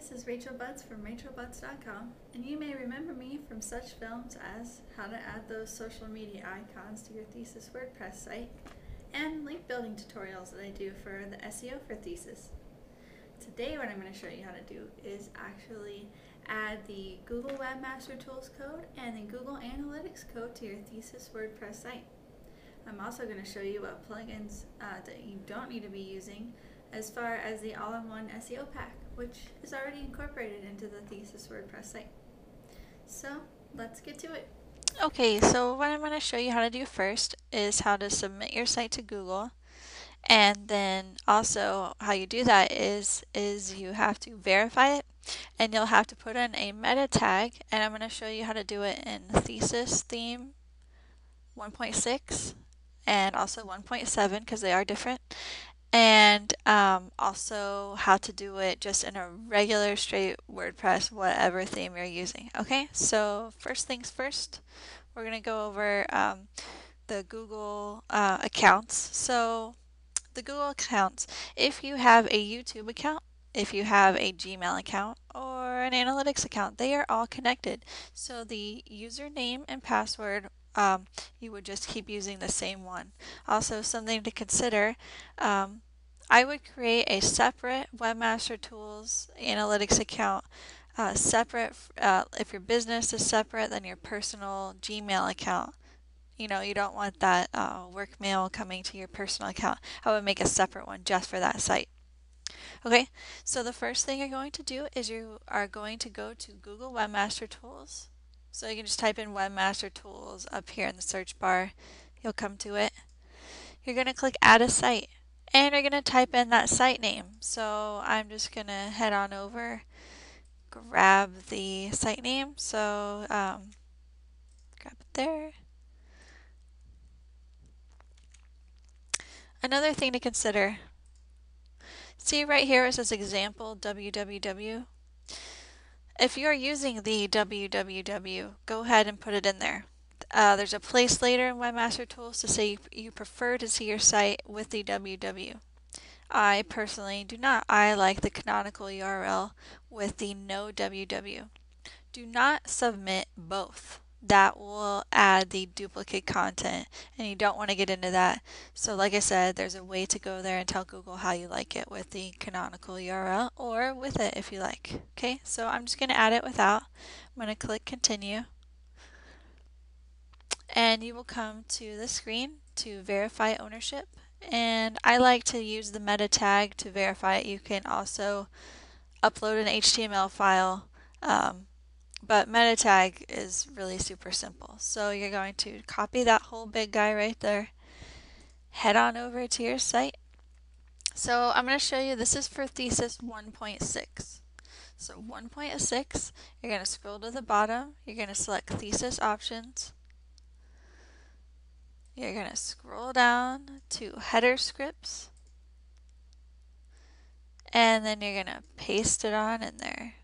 this is Rachel Butts from RachelButts.com, and you may remember me from such films as how to add those social media icons to your Thesis WordPress site, and link building tutorials that I do for the SEO for Thesis. Today what I'm going to show you how to do is actually add the Google Webmaster Tools code and the Google Analytics code to your Thesis WordPress site. I'm also going to show you what plugins that you don't need to be using as far as the all-in-one SEO pack, which is already incorporated into the Thesis WordPress site. So let's get to it. Okay, so what I'm going to show you how to do first is how to submit your site to Google, and then also how you do that is you have to verify it, and you'll have to put in a meta tag, and I'm going to show you how to do it in Thesis theme 1.6 and also 1.7 because they are different, and also how to do it just in a regular straight WordPress, whatever theme you're using. Okay, so first things first, we're going to go over the Google accounts. So the Google accounts, if you have a YouTube account, if you have a Gmail account, or an analytics account, they are all connected. So the username and password, you would just keep using the same one. Also, something to consider, I would create a separate Webmaster Tools analytics account, separate if your business is separate than your personal Gmail account. You know, you don't want that work mail coming to your personal account. I would make a separate one just for that site. Okay, so the first thing you're going to do is you are going to go to Google Webmaster Tools. So you can just type in Webmaster Tools up here in the search bar. You'll come to it. You're going to click Add a Site, and you're going to type in that site name. So I'm just going to head on over, grab the site name. So grab it there. Another thing to consider, see right here it says example www. If you're using the www, go ahead and put it in there. There's a place later in Webmaster Tools to say you prefer to see your site with the www. I personally do not. I like the canonical URL with the no www. Do not submit both. That will add the duplicate content, and you don't want to get into that. So like I said, there's a way to go there and tell Google how you like it with the canonical URL or with it if you like. Okay, so I'm just going to add it without. I'm going to click continue, and you will come to the screen to verify ownership. And I like to use the meta tag to verify it. You can also upload an HTML file. But meta tag is really super simple. So you're going to copy that whole big guy right there, head on over to your site. So I'm going to show you, this is for Thesis 1.6. So 1.6, you're going to scroll to the bottom, you're going to select Thesis Options. You're going to scroll down to Header Scripts, and then you're going to paste it on in there.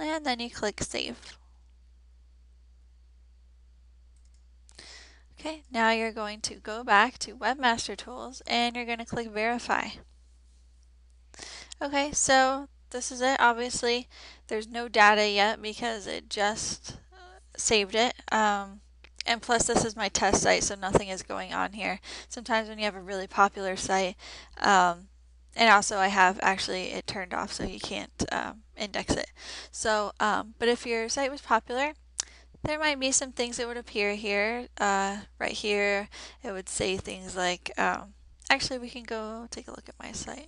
And then you click Save. Okay, now you're going to go back to Webmaster Tools and you're going to click Verify. Okay, so this is it. Obviously, there's no data yet because it just saved it. And plus, this is my test site, so nothing is going on here. Sometimes when you have a really popular site, and also I have actually it turned off so you can't index it. So, but if your site was popular, there might be some things that would appear here. Right here, it would say things like, actually we can go take a look at my site.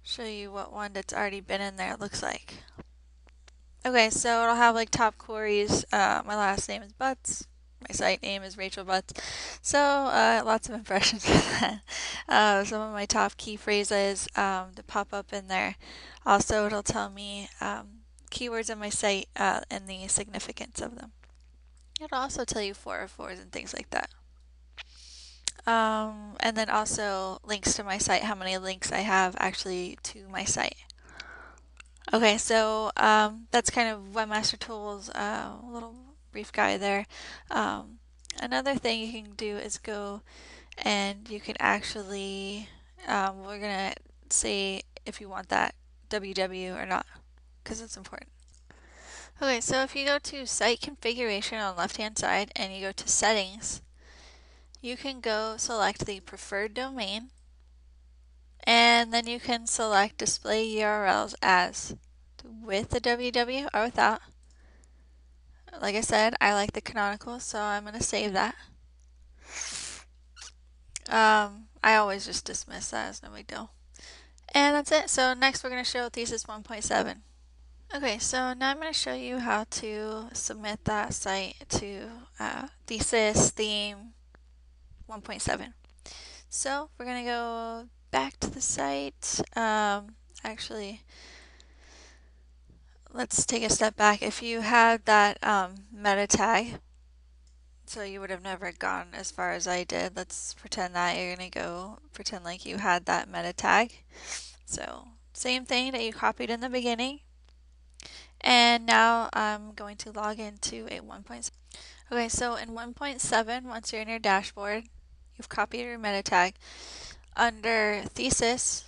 Show you what one that's already been in there looks like. Okay, so it'll have like top queries. My last name is Butts. My site name is Rachel Butts. So lots of impressions with that. Some of my top key phrases to pop up in there. Also, it'll tell me keywords on my site and the significance of them. It'll also tell you 404s and things like that. And then also links to my site, how many links I have actually to my site. Okay, so that's kind of Webmaster Tools, a little brief guide there. Another thing you can do is go and you can actually we're going to see if you want that www or not, because it's important. Okay, so if you go to Site Configuration on the left-hand side and you go to Settings, you can go select the preferred domain, and then you can select Display URLs as with the www or without. Like I said, I like the canonical, so I'm going to save that. I always just dismiss that as no big deal. And that's it. So next we're going to show Thesis 1.7. Okay, so now I'm going to show you how to submit that site to Thesis theme 1.7. So we're going to go back to the site. Actually, let's take a step back. If you had that meta tag, so you would have never gone as far as I did. Let's pretend that you're going to go pretend like you had that meta tag. So same thing that you copied in the beginning. And now I'm going to log into a 1.7. Okay, so in 1.7, once you're in your dashboard, you've copied your meta tag. Under Thesis,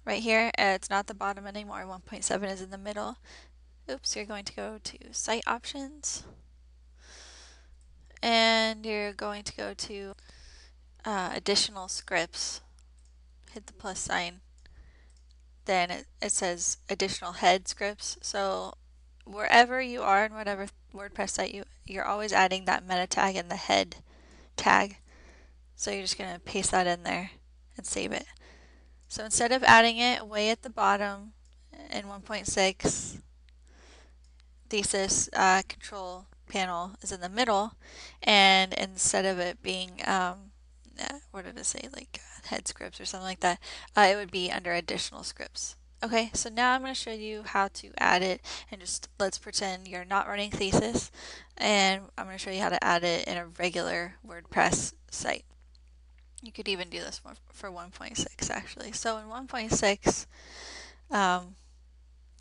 right here, it's not the bottom anymore. 1.7 is in the middle. Oops, you're going to go to Site Options. And you're going to go to Additional Scripts. Hit the plus sign. Then it says Additional Head Scripts. So wherever you are in whatever WordPress site you're always adding that meta tag and the head tag. So you're just going to paste that in there and save it. So instead of adding it way at the bottom in 1.6, Thesis control panel is in the middle, and instead of it being, what did it say, like head scripts or something like that, it would be under additional scripts. Okay, so now I'm going to show you how to add it, and just let's pretend you're not running Thesis, and I'm going to show you how to add it in a regular WordPress site. You could even do this for 1.6 actually. So in 1.6,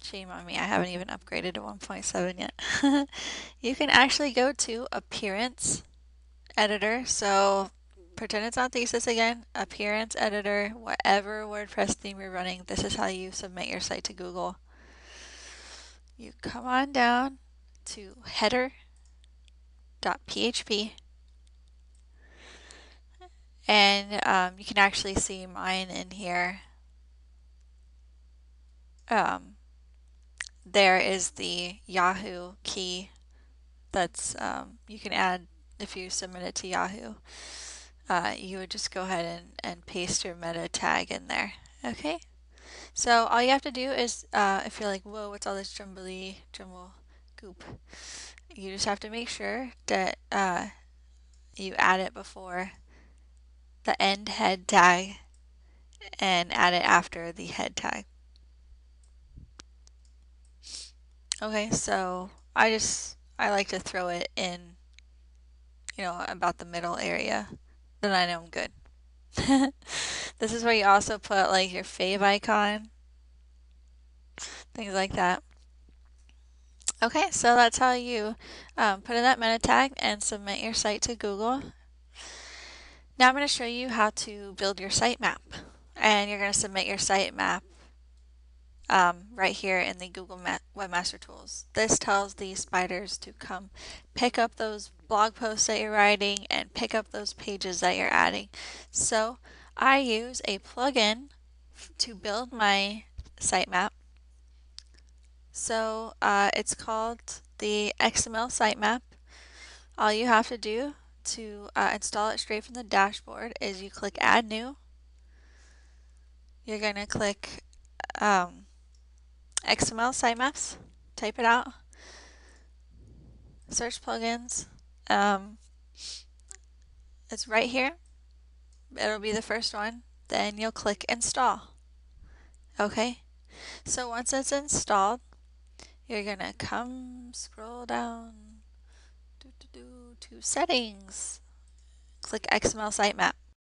shame on me, I haven't even upgraded to 1.7 yet. You can actually go to Appearance Editor. So pretend it's not Thesis again. Appearance Editor, whatever WordPress theme you're running, this is how you submit your site to Google. You come on down to header.php, and you can actually see mine in here. There is the Yahoo key that's you can add if you submit it to Yahoo. You would just go ahead and paste your meta tag in there. Okay, so all you have to do is if you're like, whoa, what's all this jumble goop, you just have to make sure that you add it before the end head tag and add it after the head tag. Okay, so I like to throw it in, about the middle area. Then I know I'm good. This is where you also put like your fave icon, things like that. Okay, so that's how you put in that meta tag and submit your site to Google. Now I'm going to show you how to build your sitemap. And you're going to submit your sitemap right here in the Google Webmaster Tools. This tells the spiders to come pick up those blog posts that you're writing and pick up those pages that you're adding. So I use a plugin to build my sitemap. So it's called the XML sitemap. All you have to do to install it straight from the dashboard is you click Add New. You're going to click XML sitemaps, type it out, search plugins. It's right here. It'll be the first one. Then you'll click Install. Okay, so once it's installed, you're gonna scroll down to Settings, click XML sitemap.